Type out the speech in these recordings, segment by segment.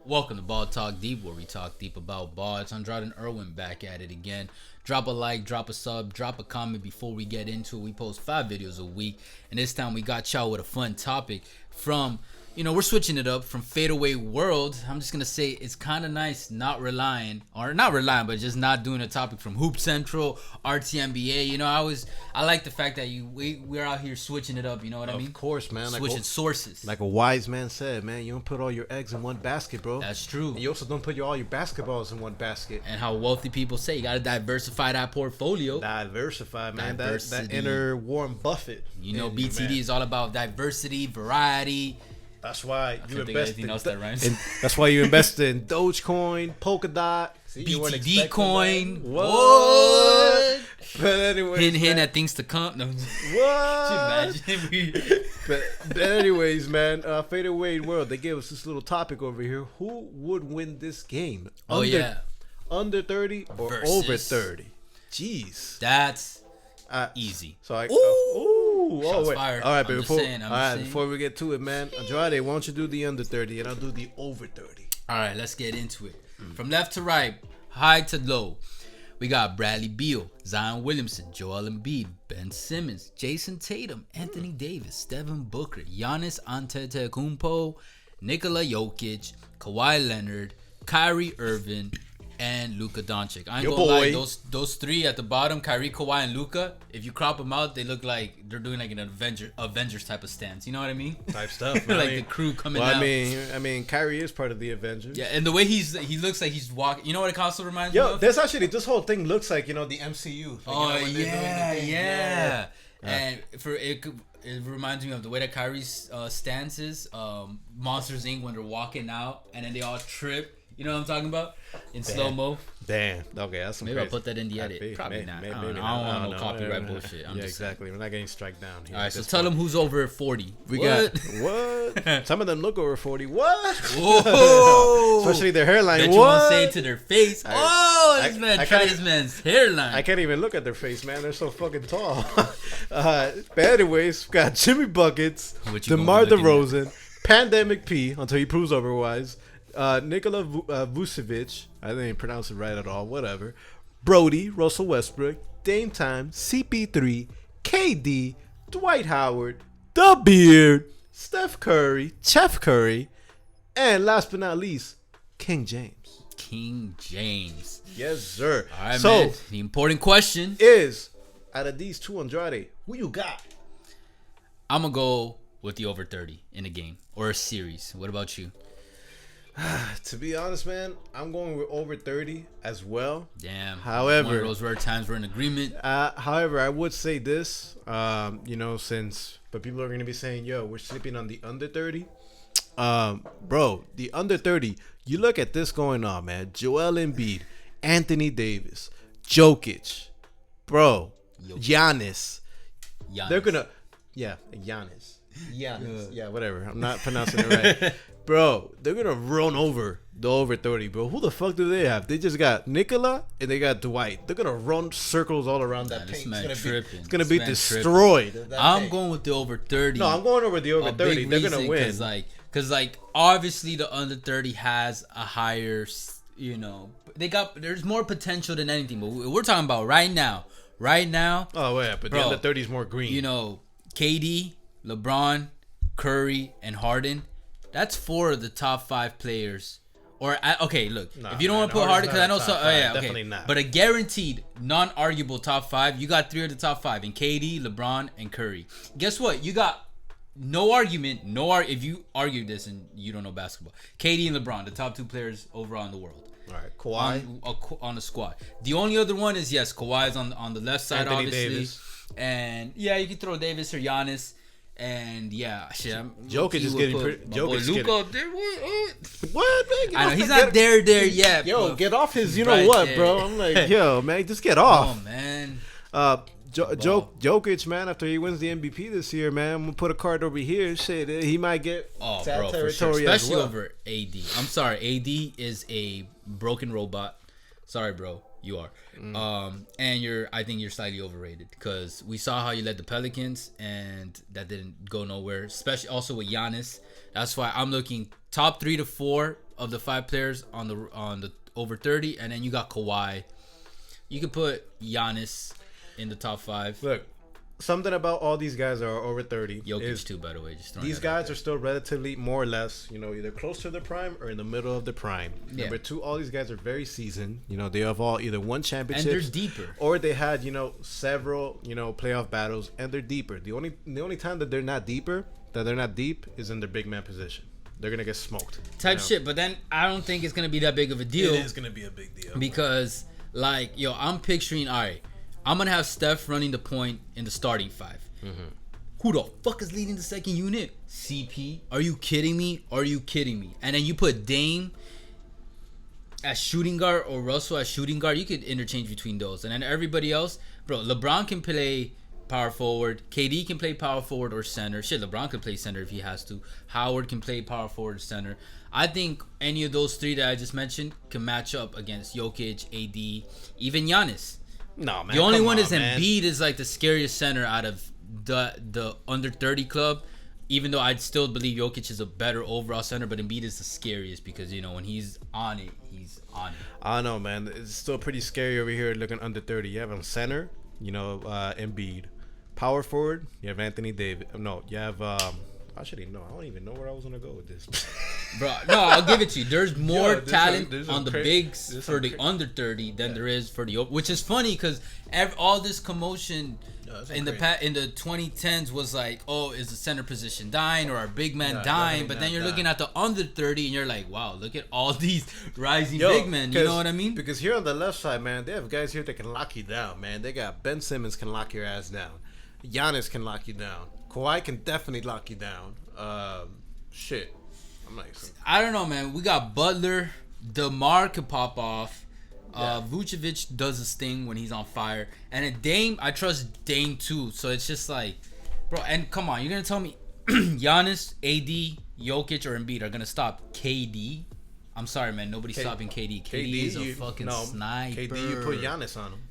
Welcome to Ball Talk Deep, where we talk deep about ball. It's Andrade Irwin back at it again. Drop a like, drop a sub, drop a comment before we get into it. We post 5 videos a week, and this time we got y'all with a fun topic from, we're switching it up from Fadeaway World. I'm just going to say it's kind of nice not relying, but just not doing a topic from Hoop Central, RTNBA. I like the fact that we're out here switching it up, you know what I mean? Of course, man. Switching sources. Like a wise man said, man, you don't put all your eggs in one basket, bro. That's true. And you also don't put all your basketballs in one basket. And how wealthy people say, you got to diversify that portfolio. Diversify, man. That inner Warren Buffett. BTD is all about diversity, variety. That's why you invest in. Else that rhymes. That's why you invest in Dogecoin, Polkadot, BTD coin. What? But anyways, hint at things to come. No. What? Imagine but anyways, man, Fadeaway World, they gave us this little topic over here. Who would win this game? Under 30 or versus over 30? Jeez, that's easy. So Shots fired. All right, but before we get to it, man, Andrade, why don't you do the under 30 and I'll do the over 30. All right, let's get into it. From left to right, high to low, we got Bradley Beal, Zion Williamson, Joel Embiid, Ben Simmons, Jason Tatum, Anthony Davis, Devin Booker, Giannis Antetokounmpo, Nikola Jokic, Kawhi Leonard, Kyrie Irving, and Luka Doncic. I ain't gonna lie, those three at the bottom, Kyrie, Kawhi, and Luka, if you crop them out, they look like they're doing like an Avengers type of stance. You know what I mean? Type stuff. Like the crew coming out. I mean, Kyrie is part of the Avengers. Yeah, and the way he looks like he's walking. You know what it also reminds me of? There's actually this whole thing looks like the MCU. Like, yeah. And it reminds me of the way that Kyrie's stance is. Monsters Inc. when they're walking out and then they all trip. You know what I'm talking about? In slow-mo. Damn. Okay, that's some Maybe crazy. I'll put that in the edit. Probably not. I don't want no copyright bullshit. Yeah, exactly. We're not getting strike down here. All right, so tell them who's over 40. What? Some of them look over 40. What? Whoa. Especially their hairline. Bet what? You want to say it to their face. This man tried his man's hairline. I can't even look at their face, man. They're so fucking tall. But anyways, we got Jimmy Buckets, DeMar DeRozan, Pandemic P, until he proves otherwise, Nikola Vucevic, I didn't pronounce it right at all, whatever, Brody, Russell Westbrook, Dame Time, CP3, KD, Dwight Howard, The Beard, Steph Curry, Chef Curry, and last but not least, King James. King James. Yes, sir. All right, man. The important question is, out of these two, Andrade, who you got? I'm going to go with the over 30 in a game or a series. What about you? To be honest, man, I'm going with over 30 as well. Damn. However, one of those rare times we're in agreement. However, I would say this, but people are going to be saying, yo, we're sleeping on the under 30. Bro, the under 30, you look at this going on, man. Joel Embiid, Anthony Davis, Jokic, bro, Giannis. They're going to, Giannis. Yeah, whatever. I'm not pronouncing it right. Bro, they're going to run over the over 30, bro. Who the fuck do they have? They just got Nikola and they got Dwight. They're going to run circles all around that paint. It's going to be destroyed. I'm going with the over 30. No, I'm going over the over 30. They're going to win. Because obviously the under 30 has a higher, there's more potential than anything. But we're talking about right now. Oh, yeah, but the under 30 is more green. KD, LeBron, Curry, and Harden. That's 4 of the top 5 players. If you don't want to put Harden, because I know definitely not. But a guaranteed, non-arguable top 5. You got 3 of the top 5 in KD, LeBron, and Curry. Guess what? You got no argument. If you argue this and you don't know basketball, KD and LeBron, the top 2 players overall in the world. All right, Kawhi on the squad. The only other one is Kawhi's on the left side, Anthony obviously. Davis. And you can throw Davis or Giannis. And Jokic is getting pretty. Jokic is Luka, what, man? I know he's not there yet. Yo, get off his. You know what, there. Bro? I'm like, yo, man, just get off. Oh man. Jokic, man, after he wins the MVP this year, man, I'm gonna put a card over here. Shit, he might get for sure. Especially over AD. I'm sorry, AD is a broken robot. Sorry, bro. You are. And I think you're slightly overrated because we saw how you led the Pelicans and that didn't go nowhere, especially also with Giannis. That's why I'm looking top 3 to 4 of the 5 players on the over 30, and then you got Kawhi. You could put Giannis in the top 5. Look, something about all these guys that are over 30. Jokic too, by the way. Just these guys are still relatively more or less, either close to their prime or in the middle of the prime. Yeah. Number 2, all these guys are very seasoned. They have all either won championships, and they're deeper, or they had several playoff battles, and they're deeper. The only time that they're not deep is in their big man position. They're gonna get smoked. Type shit, but then I don't think it's gonna be that big of a deal. It is gonna be a big deal because, I'm picturing. All right, I'm gonna have Steph running the point in the starting 5. Mm-hmm. Who the fuck is leading the second unit? CP? Are you kidding me? And then you put Dame as shooting guard or Russell as shooting guard. You could interchange between those, and then everybody else, bro. LeBron can play power forward. KD can play power forward or center. Shit, LeBron can play center if he has to. Howard can play power forward or center. I think any of those 3 that I just mentioned can match up against Jokic, AD, even Giannis. No, man. The only one is Embiid is like the scariest center out of the under 30 club. Even though I'd still believe Jokic is a better overall center, but Embiid is the scariest because when he's on it, he's on it. I don't know, man. It's still pretty scary over here looking under 30. You have him center, Embiid. Power forward, you have Anthony Davis. No, you have actually no. I don't even know where I was gonna go with this, bro. No, I'll give it to you. There's more talent on the bigs for the under 30 than there is for the, which is funny because all this commotion in the 2010s was like, oh, is the center position dying or our big man dying? But then you're looking at the under 30 and you're like, wow, look at all these rising big men. You know what I mean? Because here on the left side, man, they have guys here that can lock you down, man. They got Ben Simmons can lock your ass down. Giannis can lock you down. Kawhi can definitely lock you down. Shit. I don't know, man. We got Butler. DeMar could pop off. Vucevic does his thing when he's on fire. And then Dame, I trust Dame too. So it's just like, bro, and come on. You're going to tell me Giannis, AD, Jokic, or Embiid are going to stop KD? I'm sorry, man. Nobody's stopping KD. KD is a fucking sniper. KD, you put Giannis on him.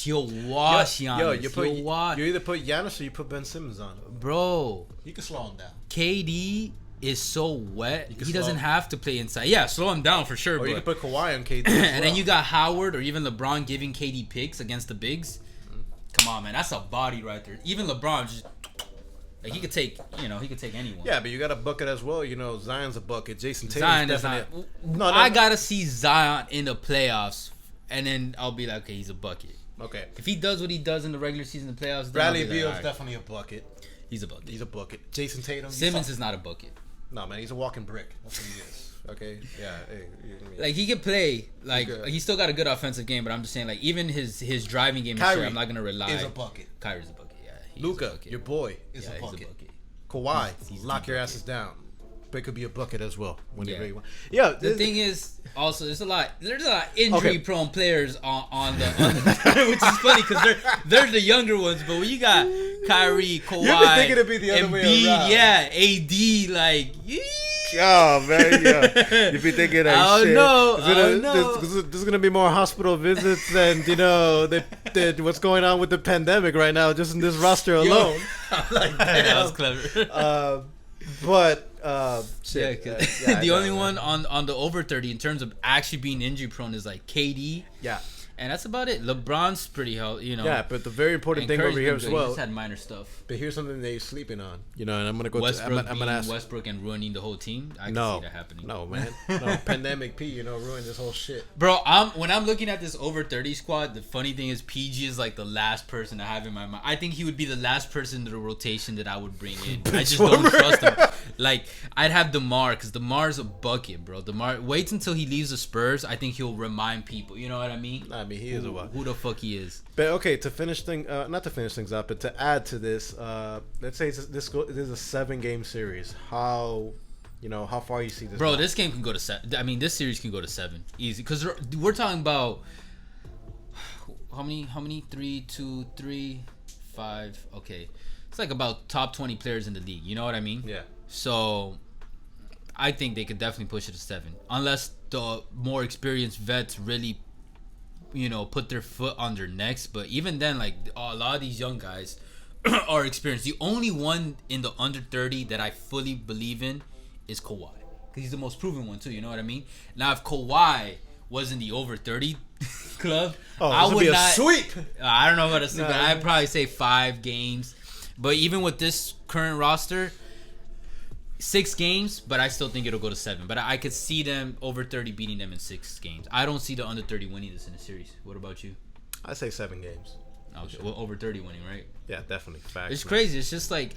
He'll wash Giannis. You either put Giannis or you put Ben Simmons on him. Bro. You can slow him down. KD is so wet. He doesn't have to play inside. Yeah, slow him down for sure. Or you can put Kawhi on KD. And then you got Howard or even LeBron giving KD picks against the bigs. Come on, man. That's a body right there. Even LeBron just... he could take, he could take anyone. Yeah, but you got a bucket as well. Zion's a bucket. Jason Tatum's Zion is not... I got to see Zion in the playoffs. And then I'll be like, okay, he's a bucket. Okay. If he does what he does in the regular season, the playoffs, Bradley Beal's definitely a bucket. He's a bucket. He's a bucket. Jason Tatum. Simmons is not a bucket. No, man, he's a walking brick. That's what he is. Okay. Yeah. Hey, he can play. He still got a good offensive game, but I'm just saying, even his driving game. Kyrie I'm not gonna rely. Is a bucket. Kyrie's a bucket. Yeah. Luka, your boy, is a bucket. Kawhi, lock your asses down. But it could be a bucket as well when you really want. Yeah. The thing is, also, there's a lot injury-prone players on the which is funny because they're the younger ones. But when you got Kyrie, Kawhi, you've been thinking it'd be the other way around. AD, oh man, yeah. You be thinking that shit. No. There's gonna be more hospital visits and what's going on with the pandemic right now, just in this roster alone. I'm like, that was clever. Shit. The only one on the over 30 in terms of actually being injury prone is KD. Yeah. And that's about it. LeBron's pretty healthy, Yeah, but the very important thing over here as well. He just had minor stuff. But here's something that you're sleeping on, and I'm gonna go. Westbrook I'm gonna ask Westbrook and ruining the whole team. I can see that happening. No, man. No, pandemic P, ruined this whole shit. Bro, when I'm looking at this over 30 squad, the funny thing is PG is the last person I have in my mind. I think he would be the last person in the rotation that I would bring in. I just don't trust him. I'd have DeMar because DeMar's a bucket, bro. DeMar, wait until he leaves the Spurs. I think he'll remind people. You know what I mean? I mean, he is a bucket. Who the fuck he is? But okay, not to finish things up, but to add to this, let's say this is a 7-game series. How far you see this? Bro, this game can go to 7. I mean, this series can go to 7 easy because we're talking about how many 3, 2, 3, 5. Okay, it's about top 20 players in the league. You know what I mean? Yeah. So I think they could definitely push it to 7, unless the more experienced vets really put their foot on their necks. But even then, like a lot of these young guys are experienced. The only one in the under 30 that I fully believe in is Kawhi, because he's the most proven one too. You know what I mean? Now, if Kawhi was in the over 30 club, I would be a not sweep. I don't know about a sweep. But I'd probably say 5 games. But even with this current roster, 6 games, but I still think it'll go to 7. But I could see them over 30 beating them in 6 games. I don't see the under 30 winning this in a series. What about you? I say 7 games. Okay, well, over 30 winning, right? Yeah, definitely. Facts. It's crazy. It's just like,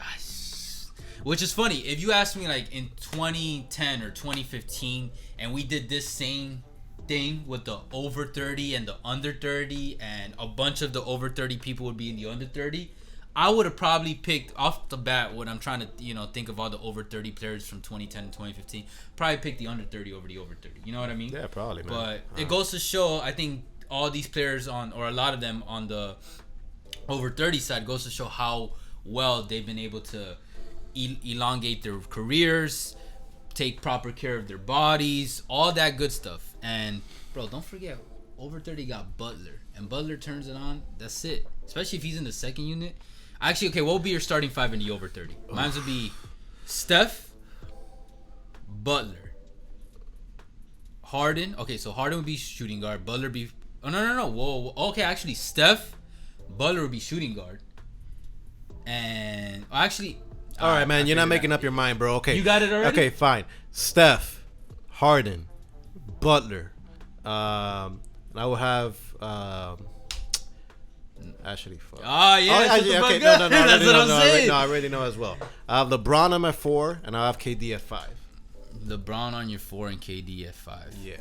which is funny. If you asked me like in 2010 or 2015, and we did this same thing with the over 30 and the under 30, and a bunch of the over 30 people would be in the under 30, I would have probably picked off the bat when I'm trying to think of all the over 30 players from 2010 and 2015. Probably pick the under 30 over the over 30. You know what I mean? Yeah, probably, man. But it goes to show, I think all these players or a lot of them on the over 30 side goes to show how well they've been able to elongate their careers, take proper care of their bodies, all that good stuff. And bro, don't forget, over 30 got Butler, and Butler turns it on. That's it. Especially if he's in the second unit. Actually, okay, what would be your starting 5 in the over 30? Mine would be Steph, Butler, Harden. Okay, so Harden would be shooting guard. Butler be. Oh no. Whoa. Okay, actually, Steph, Butler would be shooting guard. And actually. All right, man. You're not making up your mind, bro. Okay. You got it already? Okay, fine. Steph, Harden, Butler. I will have. Actually, fuck. Oh, yeah. Okay. No. That's what I'm saying. I already know as well. I have LeBron on my 4, and I have KD at 5. LeBron on your 4 and KD at 5. Yeah.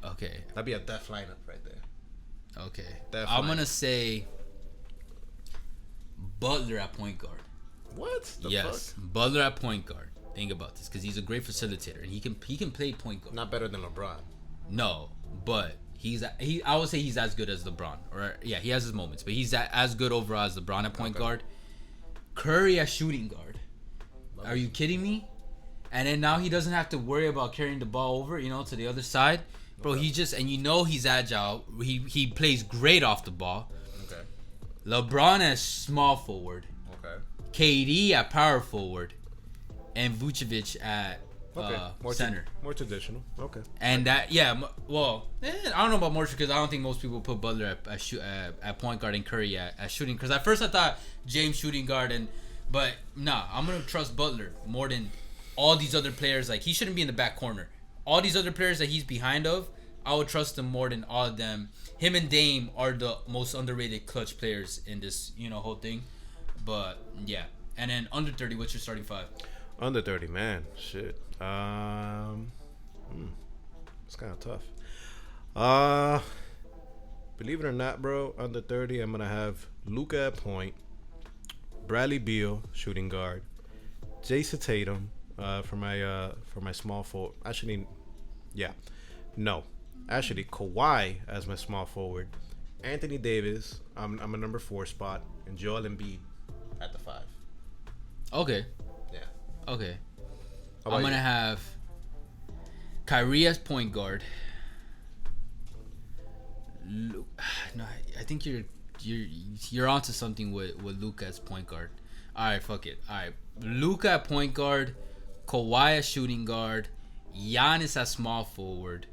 Okay. That'd be a death lineup right there. Okay. Definitely. I'm going to say Butler at point guard. What? Yes. Fuck? Butler at point guard. Think about this, because he's a great facilitator, and he can play point guard. Not better than LeBron. No, but I would say he's as good as LeBron. Or yeah, he has his moments, but he's as good overall as LeBron at point guard. Curry at shooting guard. Are you kidding me? And then now he doesn't have to worry about carrying the ball over, to the other side. Bro, he just, and he's agile. He plays great off the ball. Okay. LeBron as small forward. Okay. KD at power forward. And Vucevic at center. More traditional. Okay. And that, I don't know about more, because I don't think most people put Butler at point guard and Curry at shooting. Because at first I thought James shooting guard, but nah, I'm gonna trust Butler more than all these other players. Like, he shouldn't be in the back corner. All these other players that he's behind of, I would trust him more than all of them. Him and Dame are the most underrated clutch players in this whole thing. But yeah, and then under 30, what's your starting 5? Under 30, man. Shit. It's kind of tough. Believe it or not, bro, under 30, I'm gonna have Luka at point, Bradley Beal shooting guard, Jason Tatum for my small forward. Actually, Kawhi as my small forward, Anthony Davis. I'm a number 4 spot, and Joel Embiid at the 5. Okay. Yeah. Okay. I'm gonna have Kyrie as point guard. No, I think you're onto something with Luka as point guard. All right, fuck it. All right, Luka at point guard, Kawhi as shooting guard, Giannis as small forward.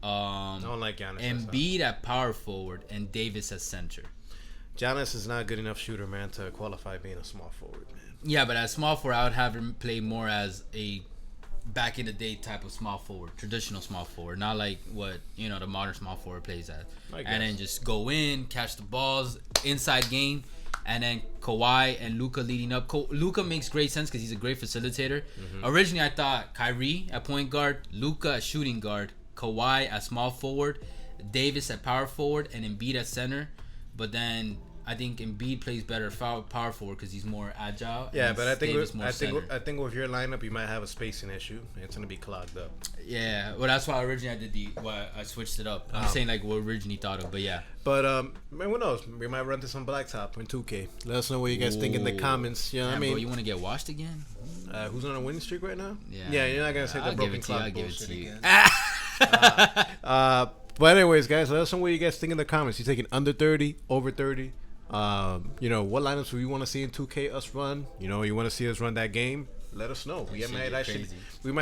I don't like Giannis. Embiid at power forward, and Davis as center. Giannis is not a good enough shooter, man, to qualify being a small forward, man. Yeah, but as small forward, I would have him play more as a back in the day type of small forward, traditional small forward, not like what the modern small forward plays at. And then just go in, catch the balls, inside game, and then Kawhi and Luka leading up. Luka makes great sense because he's a great facilitator. Mm-hmm. Originally, I thought Kyrie at point guard, Luka at shooting guard, Kawhi at small forward, Davis at power forward, and Embiid at center. But then I think Embiid plays better power forward because he's more agile. Yeah, but I think with your lineup, you might have a spacing issue. It's gonna be clogged up. Yeah, well, that's why originally I switched it up. I'm saying like what originally thought of, but yeah. But man, who knows? We might run to some blacktop in 2K. Let us know what you guys think in the comments. You know what I mean? Bro, you want to get washed again? Who's on a winning streak right now? Yeah. Yeah, you're not gonna say the broken clock bullshit again. But anyways, guys, let us know what you guys think in the comments. You taking under 30, over 30? You know, what lineups do you want to see in 2K us run? You know, you want to see us run that game? Let us know. We might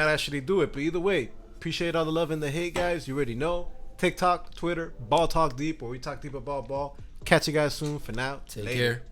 actually do it. But either way, appreciate all the love and the hate, guys. You already know. TikTok, Twitter, Ball Talk Deep, where we talk deep about ball. Catch you guys soon. For now, Take care.